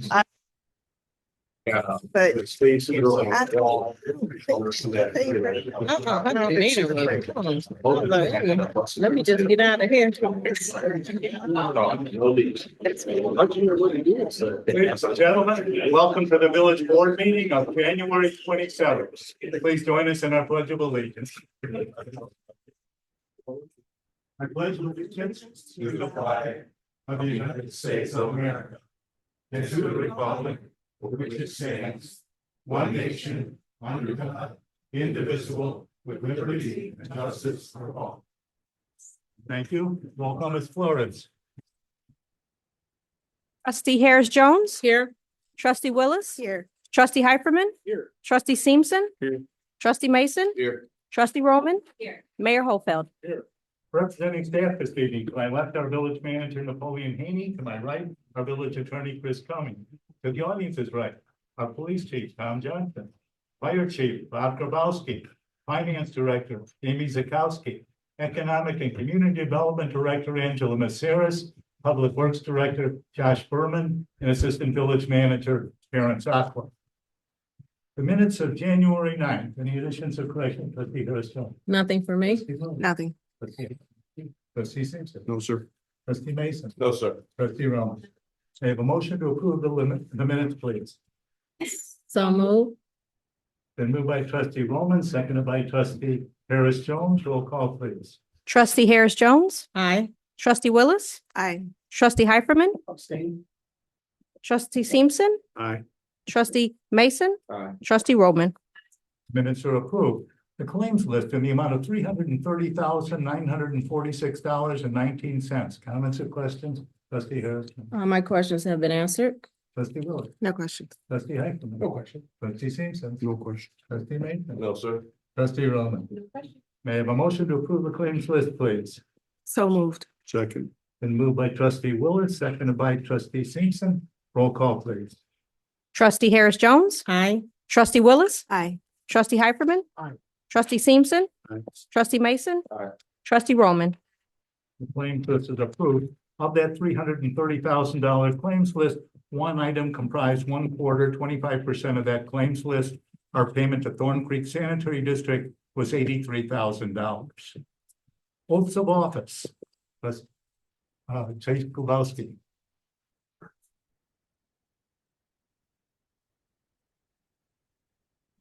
But The space is all- I don't need it. Let me just get out of here. Ladies and gentlemen, welcome to the village board meeting of January 27th. Please join us in our pledge of allegiance. I pledge allegiance to the flag of the United States of America and to the republic for which it stands, one nation, under God, indivisible, with liberty and justice for all. Thank you. Roll call, Ms. Flores. Trustee Harris Jones. Here. Trustee Willis. Here. Trustee Hyperman. Here. Trustee Simpson. Here. Trustee Mason. Here. Trustee Roman. Here. Mayor Holfeld. Representing staff this evening, to my left, our village manager Napoleon Haney, to my right, our village attorney Chris Cumming. To the audience's right, our police chief Tom Johnson, fire chief Bob Grabowski, finance director Amy Zakowski, economic and community development director Angela Maceras, public works director Josh Berman, and assistant village manager Terrence Aqua. The minutes of January 9th, any additions or corrections? Trustee Harris Jones. Nothing for me. Trustee Willis. Nothing. Trustee Simpson. No, sir. Trustee Mason. No, sir. Trustee Roman. I have a motion to approve the minutes, please. So move. Been moved by trustee Roman, seconded by trustee Harris Jones. Roll call, please. Trustee Harris Jones. Aye. Trustee Willis. Aye. Trustee Hyperman. Abstain. Trustee Simpson. Aye. Trustee Mason. Aye. Trustee Roman. Minutes are approved. The claims list in the amount of $330,946.19. Comments or questions? Trustee Harris. My questions have been answered. Trustee Willis. No questions. Trustee Heckman. No question. Trustee Simpson. No question. Trustee Mason. No, sir. Trustee Roman. May I have a motion to approve the claims list, please? So moved. Second. Been moved by trustee Willis, seconded by trustee Simpson. Roll call, please. Trustee Harris Jones. Aye. Trustee Willis. Aye. Trustee Hyperman. Aye. Trustee Simpson. Aye. Trustee Mason. Aye. Trustee Roman. The claims list is approved. Of that $330,000 claims list, one item comprised 1/4, 25% of that claims list. Our payment to Thorn Creek Sanitary District was $83,000. Oaths of office. Chase Grabowski.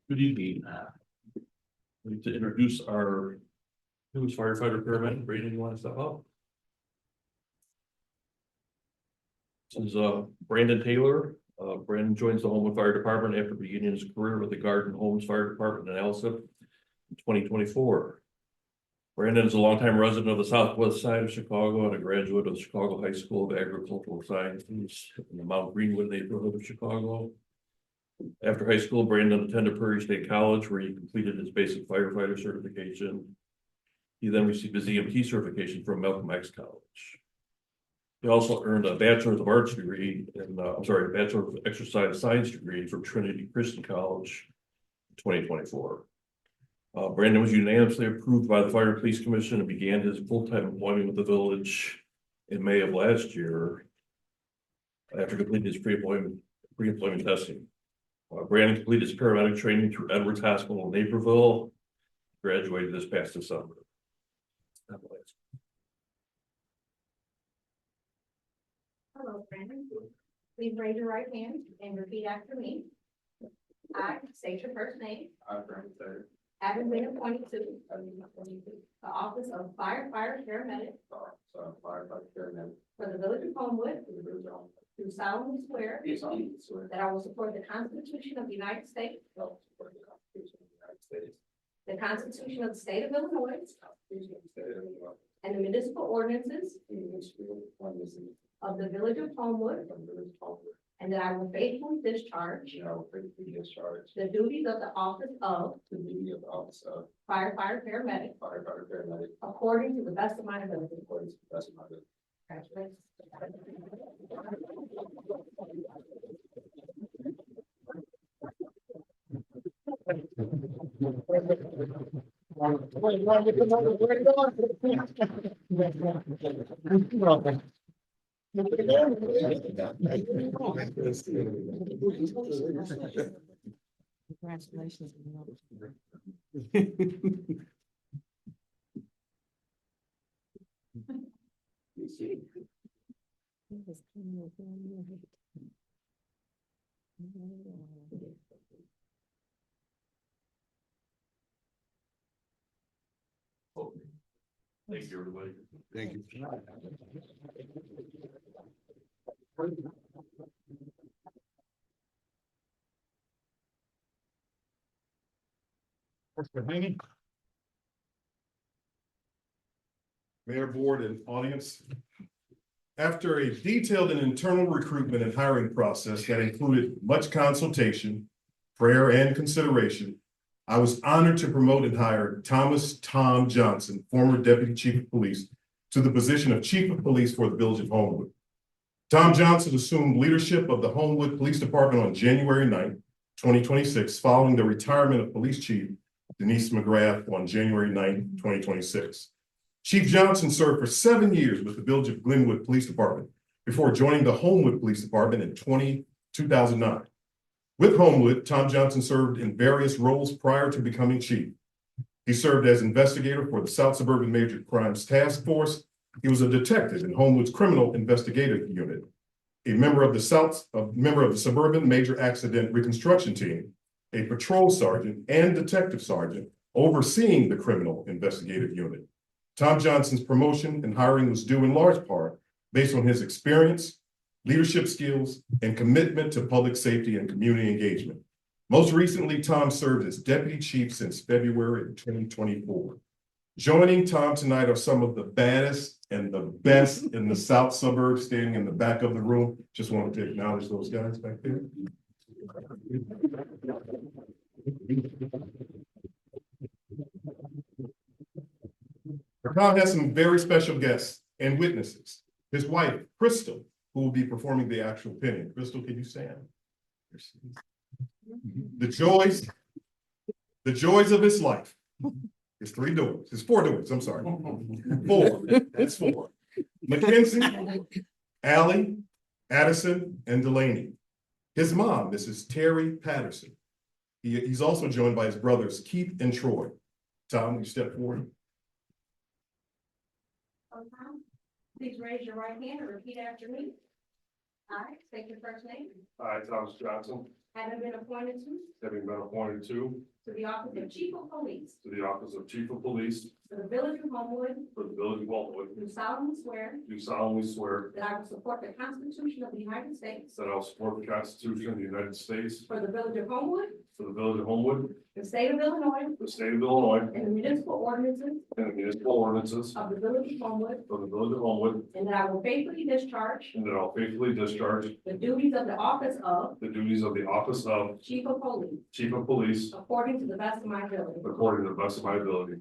Good evening. I'd like to introduce our newest firefighter paramedic. Brandon, you want to step up? This is Brandon Taylor. Brandon joins the Homewood Fire Department after beginning his career with the Garden Homes Fire Department in Alsip in 2024. Brandon is a longtime resident of the southwest side of Chicago and a graduate of the Chicago High School of Agricultural Sciences in the Mount Greenwood neighborhood of Chicago. After high school, Brandon attended Prairie State College, where he completed his basic firefighter certification. He then received his EMT certification from Malcolm X College. He also earned a Bachelor of Arts degree and a Bachelor of Exercise Science degree from Trinity Christian College in 2024. Brandon was unanimously approved by the Fire and Police Commission and began his full-time employment with the village in May of last year after completing his pre-employment testing. Brandon completed his paramedic training through Edwards Hospital in Naperville, graduated this past December. Hello, Brandon. Please raise your right hand and repeat after me. I state your first name. Having been appointed to the office of firefighter paramedic for the village of Homewood, do solemnly swear that I will support the Constitution of the United States, the Constitution of the State of Illinois, and the municipal ordinances of the village of Homewood, and that I will faithfully discharge the duties of the office of firefighter paramedic according to the best of my ability. Congratulations. Congratulations. Thank you, everybody. Thank you. Mayor, board, and audience. After a detailed and internal recruitment and hiring process that included much consultation, prayer, and consideration, I was honored to promote and hire Thomas "Tom" Johnson, former Deputy Chief of Police, to the position of Chief of Police for the Village of Homewood. Tom Johnson assumed leadership of the Homewood Police Department on January 9th, 2026, following the retirement of Police Chief Denise McGrath on January 9th, 2026. Chief Johnson served for 7 years with the Village of Glenwood Police Department before joining the Homewood Police Department in 2009. With Homewood, Tom Johnson served in various roles prior to becoming chief. He served as investigator for the South Suburban Major Crimes Task Force. He was a detective in Homewood's Criminal Investigative Unit, a member of the Suburban Major Accident Reconstruction Team, a patrol sergeant and detective sergeant overseeing the Criminal Investigative Unit. Tom Johnson's promotion and hiring was due in large part based on his experience, leadership skills, and commitment to public safety and community engagement. Most recently, Tom served as deputy chief since February of 2024. Joining Tom tonight are some of the baddest and the best in the South Suburbs standing in the back of the room. Just wanted to acknowledge those guys back there. Tom has some very special guests and witnesses. His wife, Crystal, who will be performing the actual pinning. Crystal, can you stand? The joys of his life. It's 3 doors. It's 4 doors. I'm sorry. 4. That's 4. Mackenzie, Allie, Addison, and Delaney. His mom, Mrs. Terry Patterson. He's also joined by his brothers, Keith and Troy. Tom, will you step forward? Please raise your right hand and repeat after me. I state your first name. I, Thomas Johnson, Having been appointed having been appointed to the office of Chief of Police the office of Chief of Police for the Village of Homewood, for the Village of Homewood, do solemnly swear do solemnly swear that I will support the Constitution of the United States that I will support the Constitution of the United States for the Village of Homewood, for the Village of Homewood, the State of Illinois, the State of Illinois, and the municipal ordinances and the municipal ordinances of the Village of Homewood, of the Village of Homewood, and that I will faithfully discharge and that I will faithfully discharge the duties of the office of the duties of the office of Chief of Police Chief of Police according to the best of my ability. according to the best of my ability.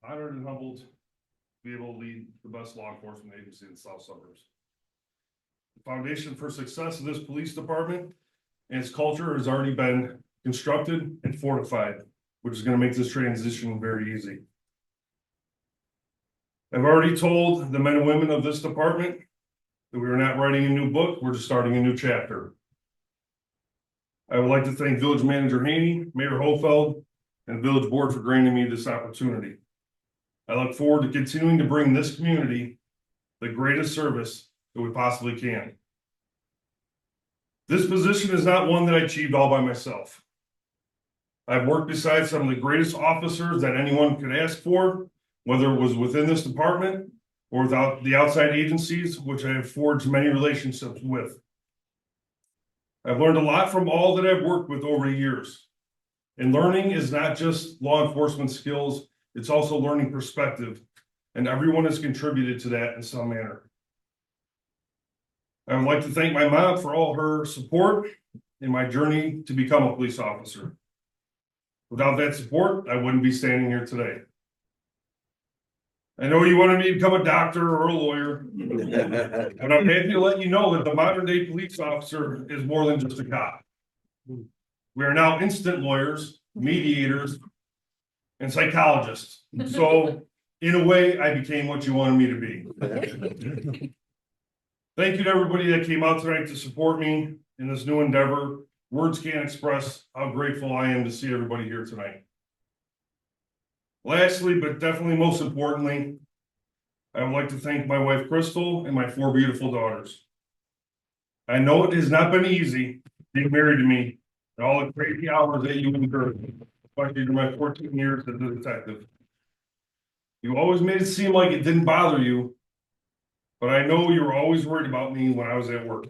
Honored and humbled to be able to lead the best law enforcement agency in the South Suburbs. The foundation for success of this police department and its culture has already been constructed and fortified, which is going to make this transition very easy. I've already told the men and women of this department that we are not writing a new book, we're just starting a new chapter. I would like to thank Village Manager Haney, Mayor Hofeld, and the Village Board for granting me this opportunity. I look forward to continuing to bring this community the greatest service that we possibly can. This position is not one that I achieved all by myself. I've worked beside some of the greatest officers that anyone could ask for, whether it was within this department or without the outside agencies, which I have forged many relationships with. I've learned a lot from all that I've worked with over the years. And learning is not just law enforcement skills, it's also learning perspective. And everyone has contributed to that in some manner. I would like to thank my mom for all her support in my journey to become a police officer. Without that support, I wouldn't be standing here today. I know you wanted me to become a doctor or a lawyer, but I'm happy to let you know that the modern day police officer is more than just a cop. We are now instant lawyers, mediators, and psychologists. So in a way, I became what you wanted me to be. Thank you to everybody that came out tonight to support me in this new endeavor. Words can't express how grateful I am to see everybody here tonight. Lastly, but definitely most importantly, I would like to thank my wife, Crystal, and my 4 beautiful daughters. I know it has not been easy being married to me and all the crazy hours that you endured, especially during my 14 years as a detective. You always made it seem like it didn't bother you, but I know you were always worried about me when I was at work.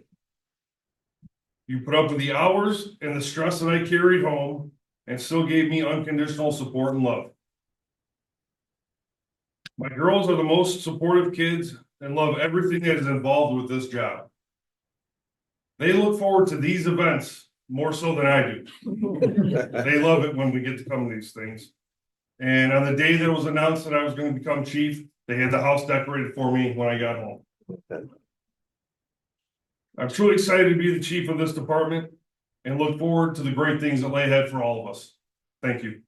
You put up with the hours and the stress that I carried home and still gave me unconditional support and love. My girls are the most supportive kids and love everything that is involved with this job. They look forward to these events more so than I do. They love it when we get to come to these things. And on the day that it was announced that I was going to become chief, they had the house decorated for me when I got home. I'm truly excited to be the chief of this department and look forward to the great things that lay ahead for all of us. Thank you.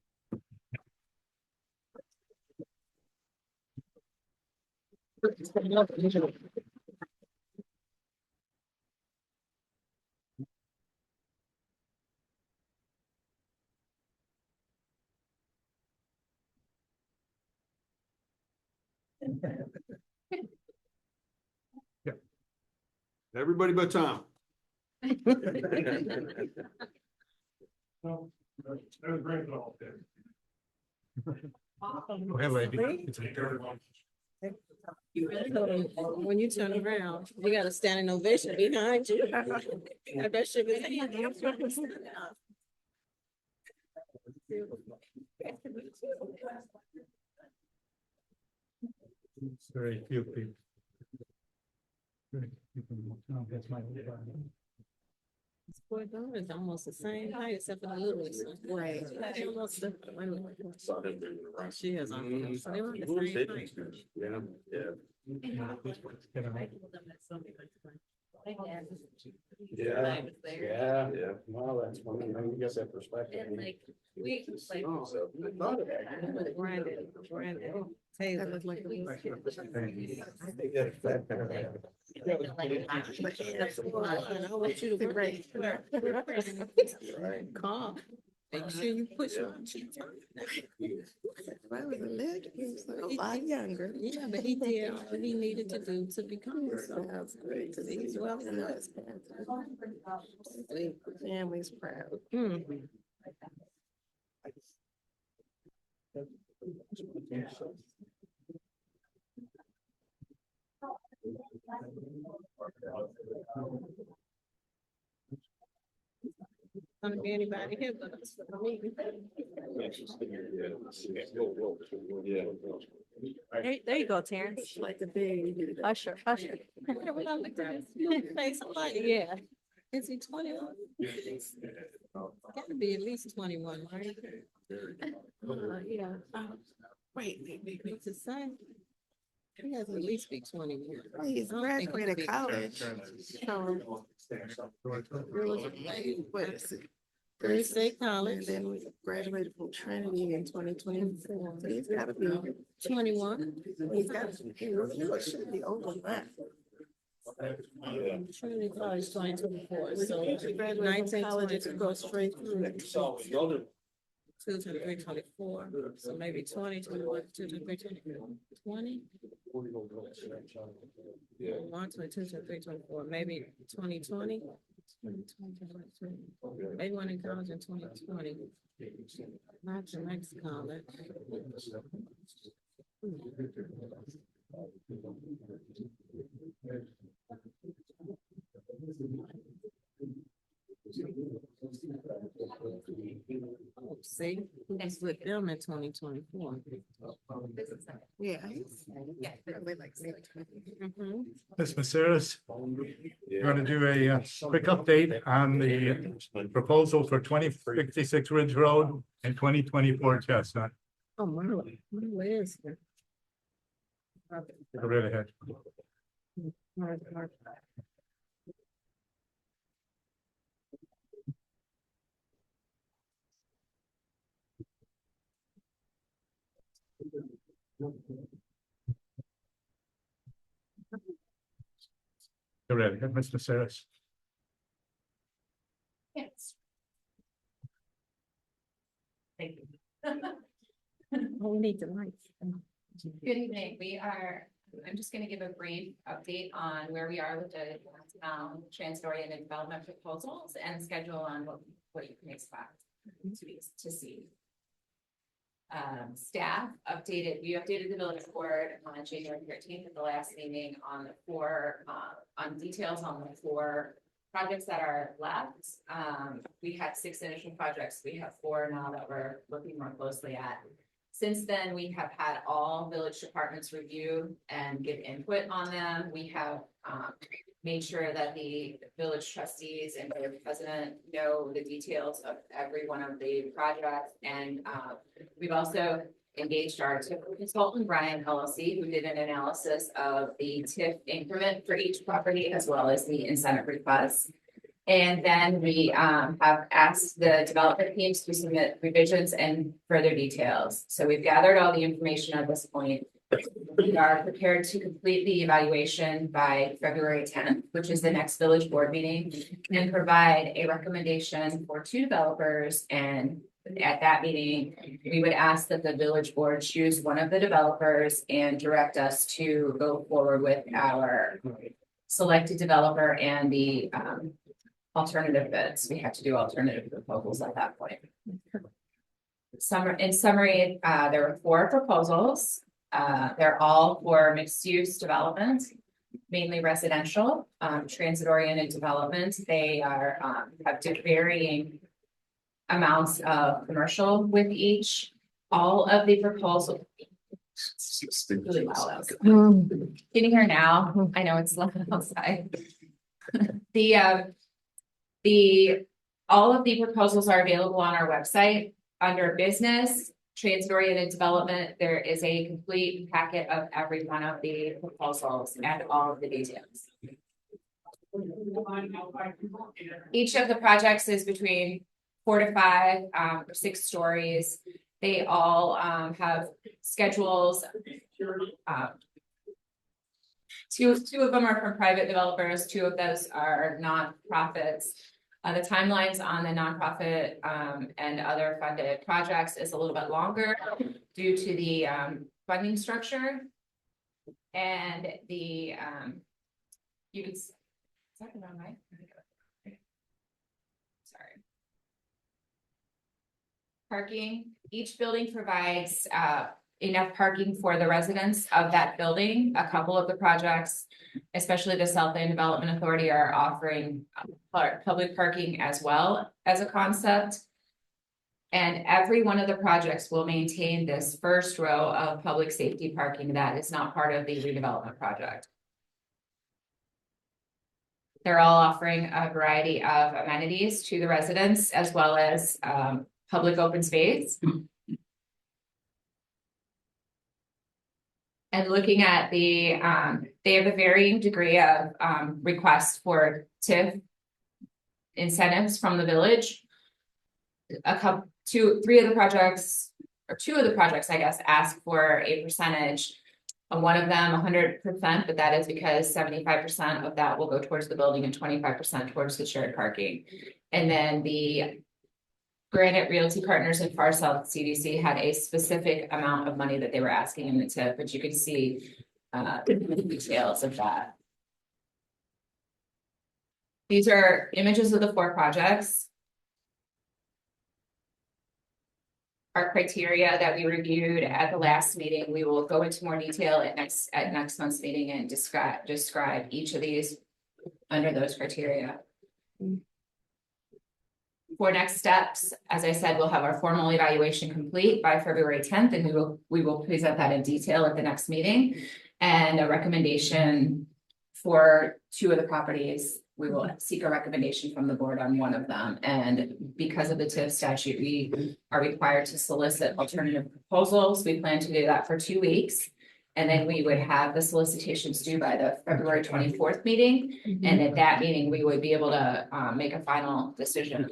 Everybody but Tom. No, that was great. All day. When you turn around, you got a standing ovation behind you. That shit is. Very few people. Poor daughter is almost the same height except for the littlest one. Right. She is. So they were the same height. Yeah. Well, that's funny. You get that perspective. And like, we, like. Brandon, Taylor. That looked like I want you to work. Calm. Make sure you push on. I was a lot younger. Yeah, but he did what he needed to do to become. Sounds great to see you. Well, family's proud. Gonna be anybody here but us for the meeting. There you go, Terrence. Like a baby. Usher. We're gonna look at this face somebody. Yeah. Is he 21? Gotta be at least 21, right? Yeah. Wait. It's the same. He has to at least be 21. Well, he's I don't think he graduated could be- college. So, what is it? Thursday And College, then we graduated from Trinity in 2024. So he's gotta be, 21. he's got, he should be older than that. Trinity College, 2024. So He graduated from 19, college and could go straight through it. 2, 23, 24. So maybe 20, 21, 2, 23, 24. 20. 1, 22, 23, 24. Maybe 2020. Maybe one in college in 2020. Not the next college. Oh, see, he's with them in 2024. Yeah. Yeah. Probably like 17. Mhm. Ms. Maceras, we're going to do a quick update on the proposal for 2066 Ridge Road and 2024 Chestnut. Oh, Marla, Marla is here. Go right ahead. Marla. Go right ahead, Ms. Maceras. Yes. Thank you. Oh, we need the lights. Good evening. I'm just going to give a brief update on where we are with the trans-oriented development proposals and schedule on what you can expect to see. Staff updated, we updated the village board on January 13th at the last meeting on the on details on the 4 projects that are left. We had 6 initial projects. We have 4 now that we're looking more closely at. Since then, we have had all village departments review and give input on them. We have made sure that the village trustees and their president know the details of every one of the projects. And we've also engaged our TIF consultant, Brian LLC, who did an analysis of the TIF increment for each property as well as the incentive requests. And then we have asked the development teams to submit revisions and further details. So we've gathered all the information at this point. We are prepared to complete the evaluation by February 10th, which is the next village board meeting, and provide a recommendation for 2 developers. And at that meeting, we would ask that the village board choose one of the developers and direct us to go forward with our selected developer and the alternative bids. We have to do alternative proposals at that point. In summary, there were 4 proposals. They're all for mixed use development, mainly residential, transit oriented development. They are have varying amounts of commercial with each. All of the proposals. Really loud. Can you hear now? I know it's loud outside. All of the proposals are available on our website under business, transit-oriented development. There is a complete packet of every one of the proposals and all of the details. Each of the projects is between 4 to 5 or 6 stories. They all have schedules. Two of them are from private developers. 2 of those are nonprofits. The timelines on the nonprofit and other funded projects is a little bit longer due to the funding structure and the you can. Is that the wrong way? Sorry. Parking. Each building provides enough parking for the residents of that building. A couple of the projects, especially the Southland Development Authority, are offering public parking as well as a concept. And every one of the projects will maintain this first row of public safety parking that is not part of the redevelopment project. They're all offering a variety of amenities to the residents as well as public open space. And looking at they have a varying degree of, requests for TIF incentives from the village. Two of the projects, I guess, ask for a percentage. One of them 100%, but that is because 75% of that will go towards the building and 25% towards the shared parking. And then the Granite Realty Partners and Far South CDC had a specific amount of money that they were asking in the TIF, but you could see the details of that. These are images of the 4 projects. Our criteria that we reviewed at the last meeting, we will go into more detail at next month's meeting and describe each of these under those criteria. For next steps, as I said, we'll have our formal evaluation complete by February 10th, and we will present that in detail at the next meeting. And a recommendation for 2 of the properties. We will seek a recommendation from the board on one of them. And because of the TIF statute, we are required to solicit alternative proposals. We plan to do that for 2 weeks. And then we would have the solicitations due by the February 24th meeting. And at that meeting, we would be able to make a final decision.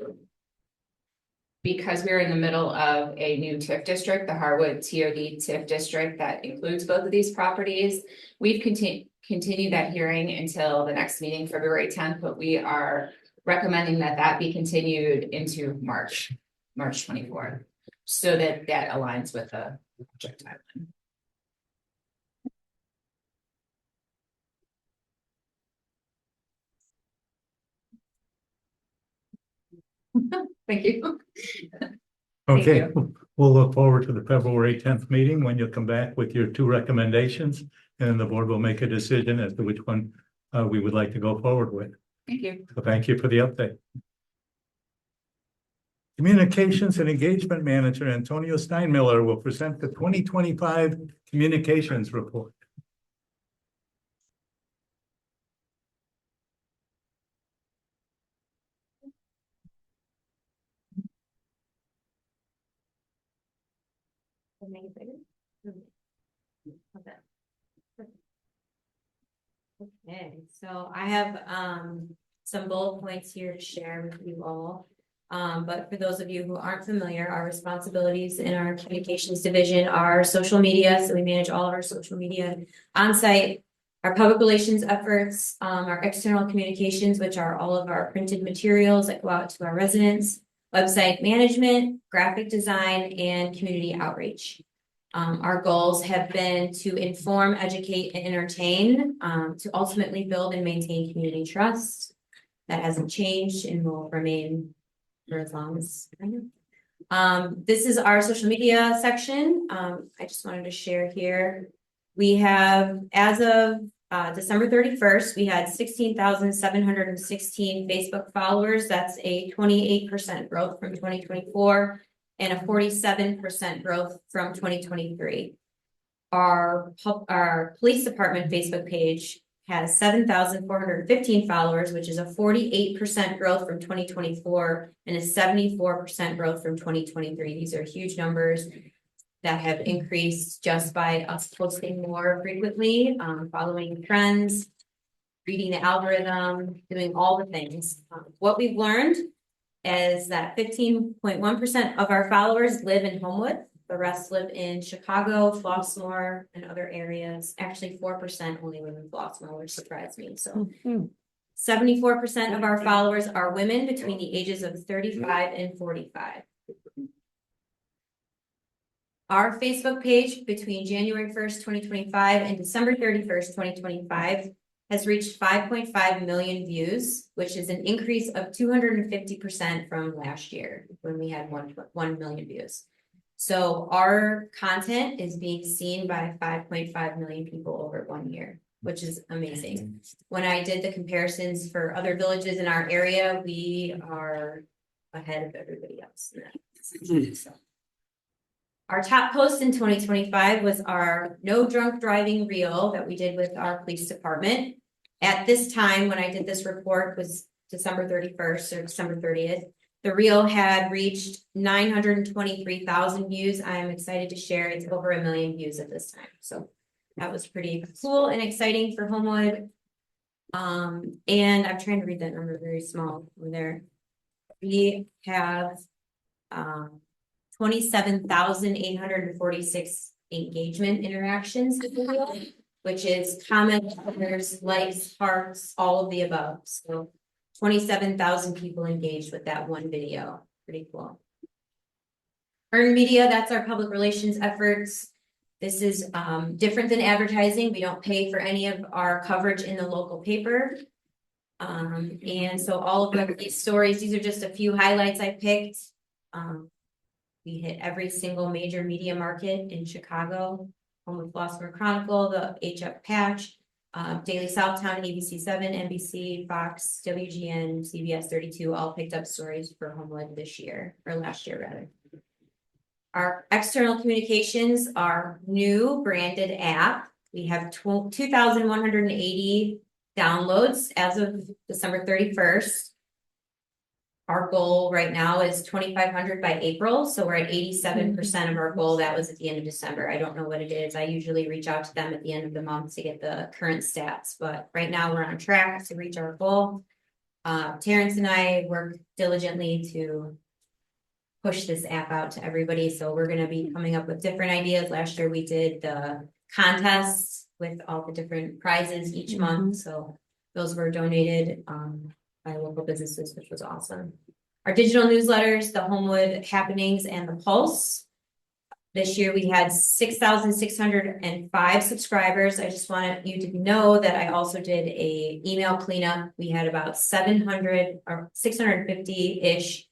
Because we're in the middle of a new TIF district, the Harwood TOD TIF district that includes both of these properties, we've continued that hearing until the next meeting, February 10th, but we are recommending that be continued into March 24th, so that aligns with the project timeline. Thank you. Okay, Thank we'll look forward to the February 10th meeting when you'll come back with your 2 recommendations, and the board will make a decision as to which one we would like to go forward with. Thank you. So thank you for the update. Communications and Engagement Manager Antonio Steinmiller will present the 2025 Communications Report. Okay, so I have some bullet points here to share with you all. But for those of you who aren't familiar, our responsibilities in our communications division are social media. So we manage all of our social media on site, our public relations efforts, our external communications, which are all of our printed materials that go out to our residents, website management, graphic design, and community outreach. Our goals have been to inform, educate, and entertain, to ultimately build and maintain community trust. That hasn't changed and will remain for as long as I know. This is our social media section. I just wanted to share here. We have, as of December 31st, we had 16,716 Facebook followers. That's a 28% growth from 2024 and a 47% growth from 2023. Our police department Facebook page has 7,415 followers, which is a 48% growth from 2024 and a 74% growth from 2023. These are huge numbers that have increased just by us posting more frequently, following trends, reading the algorithm, doing all the things. What we've learned is that 15.1% of our followers live in Homewood. The rest live in Chicago, Flossmoor, and other areas. Actually, 4% only live in Flossmoor, which surprised me. So 74% of our followers are women between the ages of 35 and 45. Our Facebook page between January 1st, 2025 and December 31st, 2025 has reached 5.5 million views, which is an increase of 250% from last year when we had 1 million views. So our content is being seen by 5.5 million people over 1 year, which is amazing. When I did the comparisons for other villages in our area, we are ahead of everybody else in that. So. Our top post in 2025 was our No Drunk Driving Reel that we did with our police department. At this time, when I did this report, was December 31st or December 30th. The reel had reached 923,000 views. I'm excited to share it's over 1 million views at this time. So That was pretty cool and exciting for Homewood. And I'm trying to read that number very small over there. We have 27,846 engagement interactions with the video, which is comments, shares, likes, hearts, all of the above. So 27,000 people engaged with that one video. Pretty cool. Earned media, that's our public relations efforts. This is different than advertising. We don't pay for any of our coverage in the local paper. And so all of these stories, these are just a few highlights I picked. We hit every single major media market in Chicago, Homewood Philosopher Chronicle, the HF Patch, Daily Southtown, ABC7, NBC, Fox, WGN, CBS 32, all picked up stories for Homewood this year, or last year rather. Our external communications, our new branded app. We have 2,180 downloads as of December 31st. Our goal right now is 2,500 by April, so we're at 87% of our goal. That was at the end of December. I don't know what it is. I usually reach out to them at the end of the month to get the current stats, but right now we're on track to reach our goal. Terrence and I work diligently to push this app out to everybody, so we're going to be coming up with different ideas. Last year we did the contests with all the different prizes each month, so those were donated by local businesses, which was awesome. Our digital newsletters, the Homewood Happenings and the Pulse. This year we had 6,605 subscribers. I just wanted you to know that I also did a email cleanup. We had about 700 or 650-ish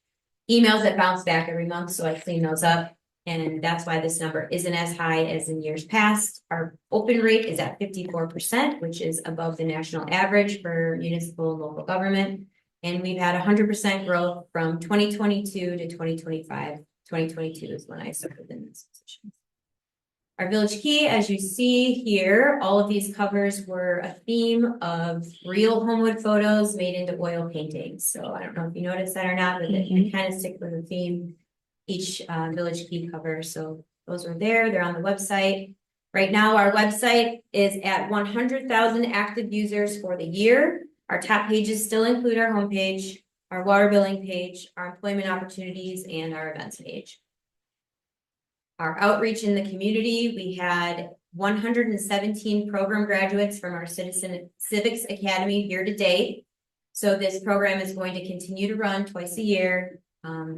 emails that bounce back every month, so I clean those up. And that's why this number isn't as high as in years past. Our open rate is at 54%, which is above the national average for municipal and local government. And we've had 100% growth from 2022 to 2025. 2022 is when I started in this position. Our village key, as you see here, all of these covers were a theme of real Homewood photos made into oil paintings. So I don't know if you noticed that or not, but they kind of stick with the theme each village key cover. So those were there. They're on the website. Right now, our website is at 100,000 active users for the year. Our top pages still include our homepage, our water billing page, our employment opportunities, and our events page. Our outreach in the community, we had 117 program graduates from our Civics Academy year to date. So this program is going to continue to run twice a year.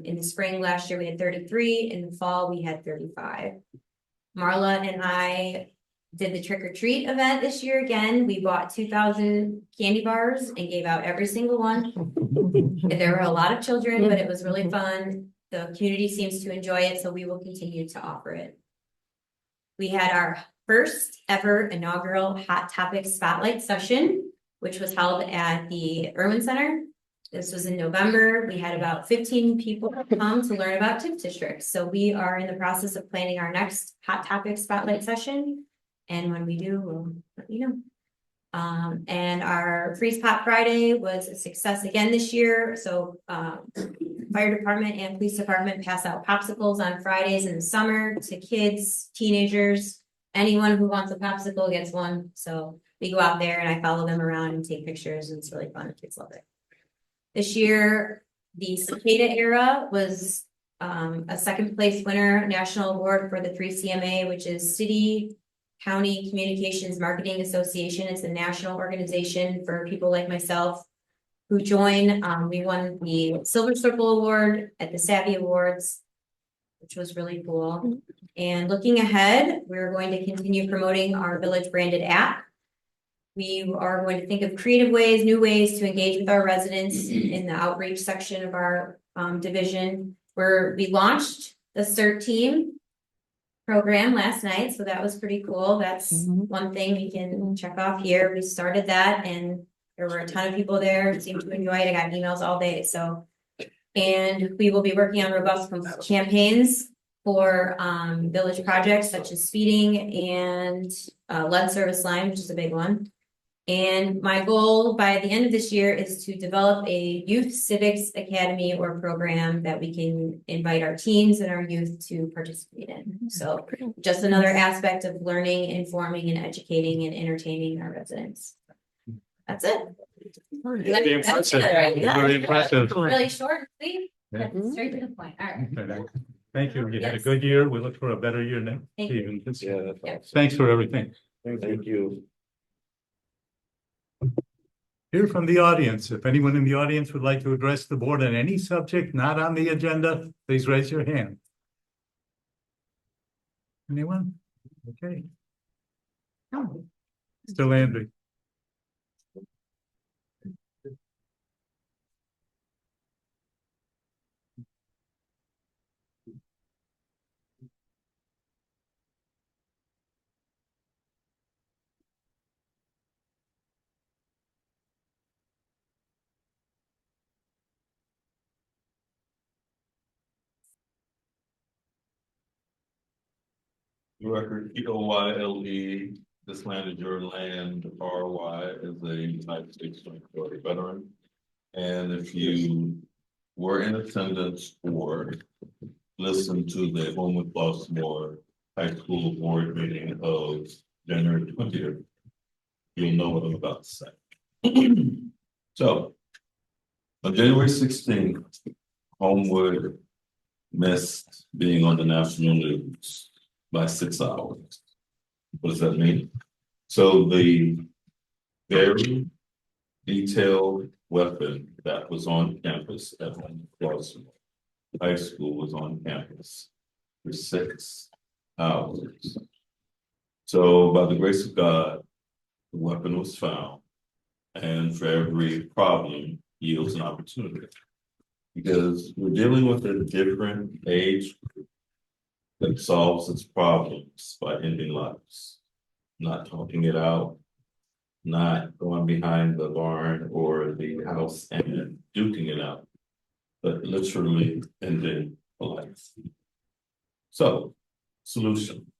In the spring last year, we had 33. In the fall, we had 35. Marla and I did the trick or treat event this year again. We bought 2,000 candy bars and gave out every single one. There were a lot of children, but it was really fun. The community seems to enjoy it, so we will continue to offer it. We had our first ever inaugural Hot Topic Spotlight session, which was held at the Irwin Center. This was in November. We had about 15 people come to learn about TIF districts. So we are in the process of planning our next Hot Topic Spotlight session. And when we do, we'll let you know. And our Freeze Pop Friday was a success again this year. So fire department and police department pass out popsicles on Fridays in the summer to kids, teenagers. Anyone who wants a popsicle gets one. So we go out there and I follow them around and take pictures, and it's really fun. Kids love it. This year, the Cicada era was a second place winner, national award for the 3CMA, which is City County Communications Marketing Association. It's a national organization for people like myself who join. We won the Silver Circle Award at the Savvy Awards, which was really cool. And looking ahead, we're going to continue promoting our village branded app. We are going to think of creative ways, new ways to engage with our residents in the outreach section of our division, where we launched the CERT team program last night. So that was pretty cool. That's one thing we can check off here. We started that and there were a ton of people there who seemed to enjoy it. I got emails all day. So, and we will be working on robust campaigns for village projects such as speeding and lead service line, which is a big one. And my goal by the end of this year is to develop a youth civics academy or program that we can invite our teens and our youth to participate in. So just another aspect of learning, informing, and educating and entertaining our residents. That's it. Very impressive. Yeah. Very impressive. Really short, sweet, Yeah. but straight to the point. All right. Okay, thank you. You had a Yes. good year. We look for a better year next. Thank you. Even this Yeah, year. that's awesome. Thanks for everything. Thank you. Hear from the audience. If anyone in the audience would like to address the board on any subject not on the agenda, please raise your hand. Anyone? Okay. Mr. Landry. Record POYLE, this land is your land, RY is a United States Marine Corps veteran. And if you were in attendance or listened to the Homewood Baltimore High School Board meeting of January 20th, you'll know what I'm about to say. So, on January 16th, Homewood missed being on the national news by 6 hours. What does that mean? So the very detailed weapon that was on campus at Baltimore High School was on campus for 6 hours. So by the grace of God, the weapon was found, and for every problem yields an opportunity. Because we're dealing with a different age group that solves its problems by ending lives, not talking it out, not going behind the barn or the house and duking it out, but literally ending a life. So, solution.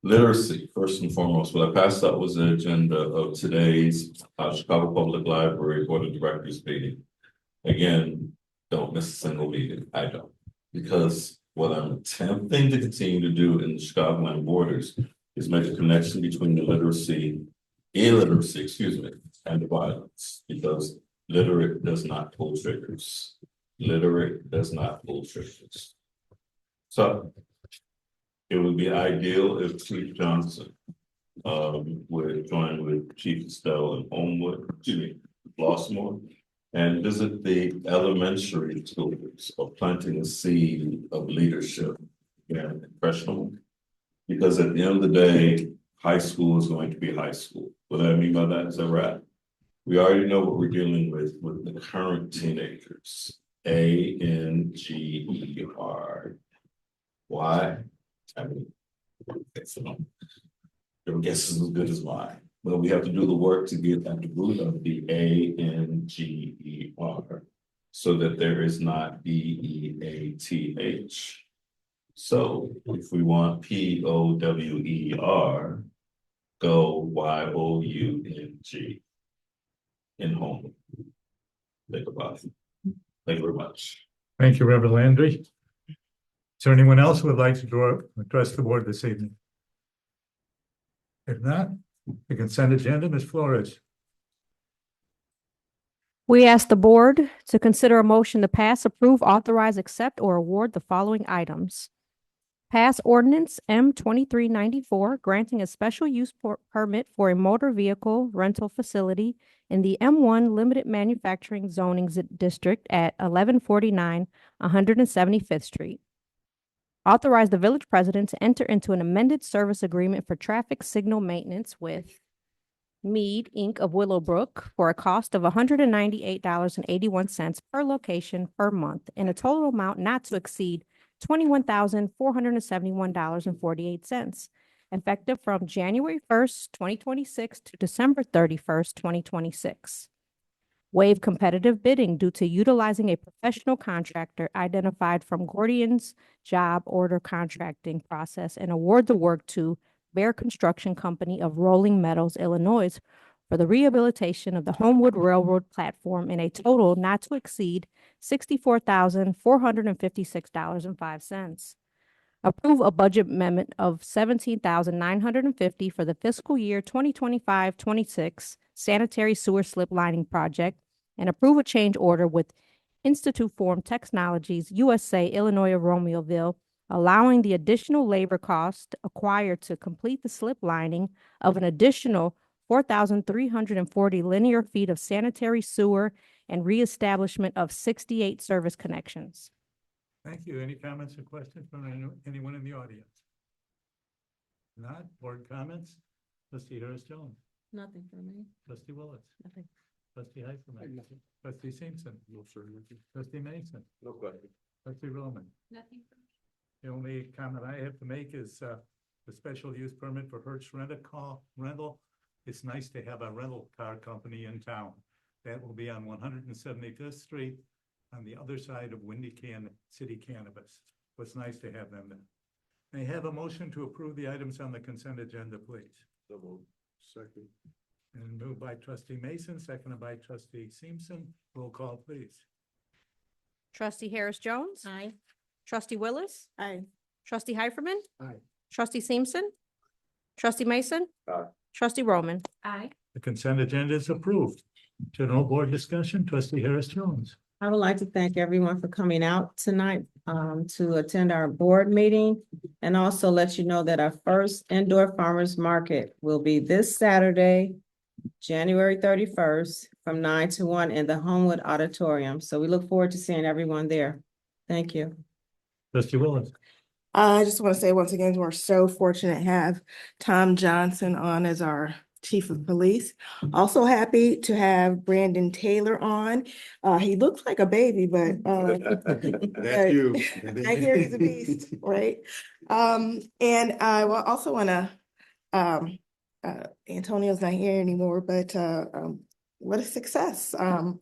Literacy, first and foremost. What I passed out was the agenda of today's Chicago Public Library Board of Directors meeting. Again, don't miss a single meeting. I don't. Because what I'm attempting to continue to do in the Chicagoland borders is make a connection between the illiteracy, and the violence. Because literate does not pull triggers. Literate does not pull triggers. So it would be ideal if Chief Johnson would join with Chief Estelle and Homewood, Baltimore, and visit the elementary schools of planting a seed of leadership and impressionable. Because at the end of the day, high school is going to be high school. What I mean by that is that we already know what we're dealing with the current teenagers. ANGER. Why? I mean, your guess is as good as mine. But we have to do the work to get at the root of the ANGER so that there is not BEATH. So if we want POWER, go YOUNG in home. Think about it. Thank you very much. Thank you, Reverend Landry. Is there anyone else who would like to address the board this evening? If not, the consent agenda, Ms. Flores. We ask the board to consider a motion to pass, approve, authorize, accept, or award the following items. Pass ordinance M 2394, granting a special use permit for a motor vehicle rental facility in the M1 Limited Manufacturing Zoning District at 1149 175th Street. Authorize the village president to enter into an amended service agreement for traffic signal maintenance with Mead, Inc. of Willowbrook for a cost of $198.81 per location per month and a total amount not to exceed $21,471.48, effective from January 1st, 2026 to December 31st, 2026. Waive competitive bidding due to utilizing a professional contractor identified from Gordian's job order contracting process and award the work to Bear Construction Company of Rolling Meadows, Illinois, for the rehabilitation of the Homewood Railroad platform in a total not to exceed $64,456.05. Approve a budget amendment of $17,950 for the fiscal year 2025-26 sanitary sewer slip lining project, and approve a change order with Institute Form Technologies USA, Illinois, Romeoville, allowing the additional labor cost acquired to complete the slip lining of an additional 4,340 linear feet of sanitary sewer and reestablishment of 68 service connections. Thank you. Any comments or questions from anyone in the audience? Not, board comments? Trustee Harris Jones, Nothing for me. trustee Willis, Nothing. trustee Heisterman, trustee Simpson, No, sir. trustee Mason, No question. trustee Roman. Nothing. The only comment I have to make is the special use permit for Hertz rental. It's nice to have a rental car company in town. That will be on 175th Street on the other side of Windy City Cannabis. So it's nice to have them there. May I have a motion to approve the items on the consent agenda, please? So moved. Second. And moved by trustee Mason, seconded by trustee Simpson. Roll call, please. Trustee Harris Jones. Aye. Trustee Willis. Aye. Trustee Heiferman. Aye. Trustee Simpson. Trustee Mason. Aye. Trustee Roman. Aye. The consent agenda is approved. General board discussion, trustee Harris Jones. I would like to thank everyone for coming out tonight to attend our board meeting, and also let you know that our first indoor farmers market will be this Saturday, January 31st, from 9 to 1 in the Homewood Auditorium. So we look forward to seeing everyone there. Thank you. Trustee Willis. I just want to say once again, we're so fortunate to have Tom Johnson on as our chief of police. Also happy to have Brandon Taylor on. He looks like a baby, but That's you. I hear he's a beast, right? And I will also want to, Antonio's not here anymore, but what a success. I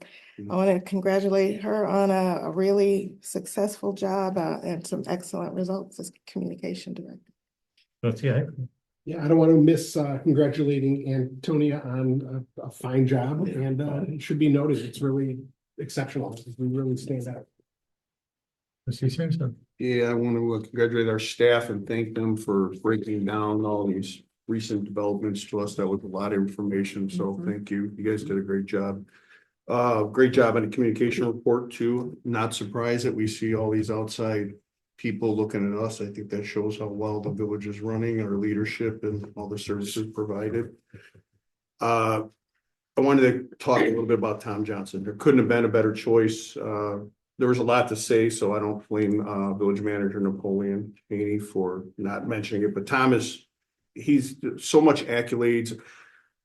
want to congratulate her on a really successful job and some excellent results as communication director. Trustee Heiferman. Yeah, I don't want to miss congratulating Antonia on a fine job, and it should be noted, it's really exceptional. We really stand out. Trustee Simpson. Yeah, I want to congratulate our staff and thank them for breaking down all these recent developments to us. That was a lot of information, so thank you. You guys did a great job. Great job on the communication report too. Not surprised that we see all these outside people looking at us. I think that shows how well the village is running, our leadership and all the services provided. I wanted to talk a little bit about Tom Johnson. There couldn't have been a better choice. There was a lot to say, so I don't blame village manager Napoleon Haney for not mentioning it, but Tom he's so much accolades.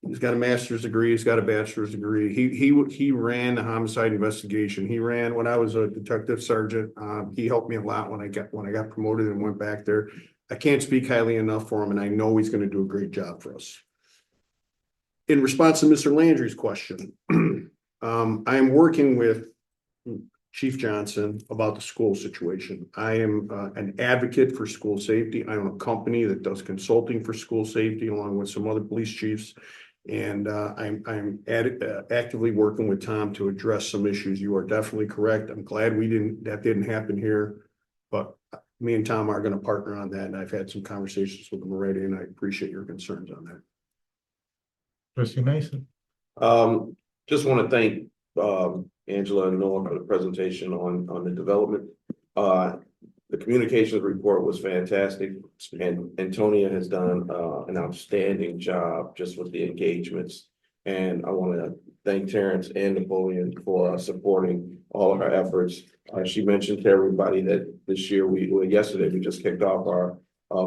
He's got a master's degree. He's got a bachelor's degree. He ran the homicide investigation. He ran when I was a detective sergeant. He helped me a lot when I got promoted and went back there. I can't speak highly enough for him, and I know he's going to do a great job for us. In response to Mr. Landry's question, I am working with Chief Johnson about the school situation. I am an advocate for school safety. I own a company that does consulting for school safety along with some other police chiefs. And I'm actively working with Tom to address some issues. You are definitely correct. I'm glad that didn't happen here, but me and Tom are going to partner on that. And I've had some conversations with him already, and I appreciate your concerns on that. Trustee Mason. Just want to thank Angela and Noah for the presentation on the development. The communications report was fantastic, and Antonia has done an outstanding job just with the engagements. And I want to thank Terrence and Napoleon for supporting all of our efforts. She mentioned to everybody that this year, yesterday, we just kicked off our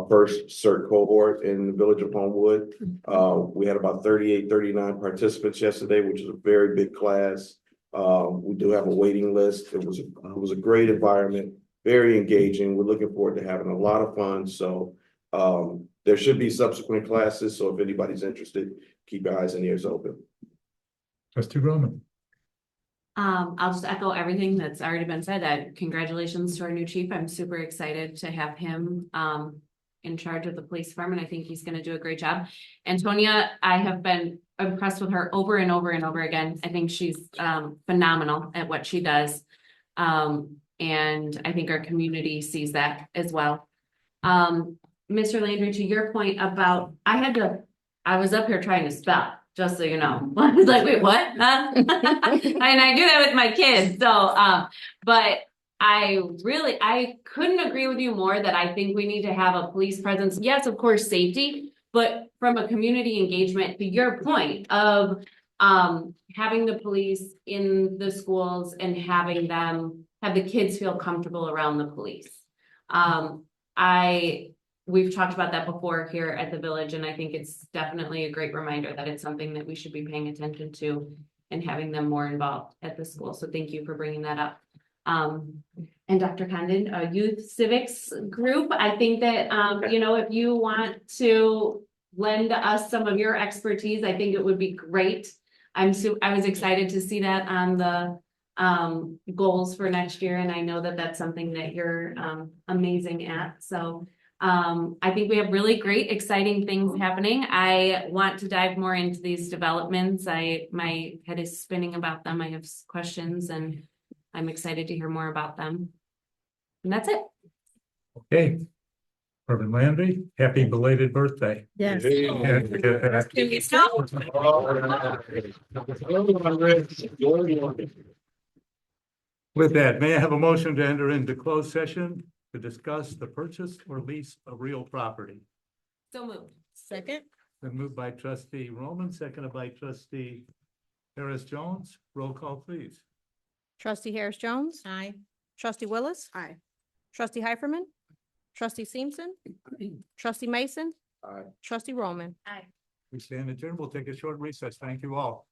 first CERT cohort in the village of Homewood. We had about 38, 39 participants yesterday, which is a very big class. We do have a waiting list. It was a great environment. Very engaging. We're looking forward to having a lot of fun. So there should be subsequent classes. So if anybody's interested, keep your eyes and ears open. Trustee Roman. I'll just echo everything that's already been said. Congratulations to our new chief. I'm super excited to have him in charge of the police department. I think he's gonna do a great job. Antonia, I have been impressed with her over and over and over again. I think she's phenomenal at what she does. And I think our community sees that as well. Mr. Landry, to your point about, I was up here trying to spell, just so you know. I was like, wait, what? And I do that with my kids, so, but I couldn't agree with you more that I think we need to have a police presence. Yes, of course, safety, but from a community engagement, to your point of having the police in the schools and having them have the kids feel comfortable around the police. We've talked about that before here at the village, and I think it's definitely a great reminder that it's something that we should be paying attention to and having them more involved at the school. So thank you for bringing that up. And Dr. Condon, a youth civics group, I think that, you know, if you want to lend us some of your expertise, I think it would be great. I was excited to see that on the goals for next year, and I know that that's something that you're amazing at. So I think we have really great, exciting things happening. I want to dive more into these developments. My head is spinning about them. I have questions, and I'm excited to hear more about them. And that's it. Okay. Reverend Landry, happy belated birthday. Yes. Can we stop? With that, may I have a motion to enter into closed session to discuss the purchase or lease of real property? So moved. Second? Been moved by trustee Roman, seconded by trustee Harris Jones. Roll call, please. Trustee Harris Jones, Aye. trustee Willis, Aye. trustee Heiferman, trustee Simpson, trustee Mason, Aye. trustee Roman. We stand adjourned. We'll take a short recess. Thank you all.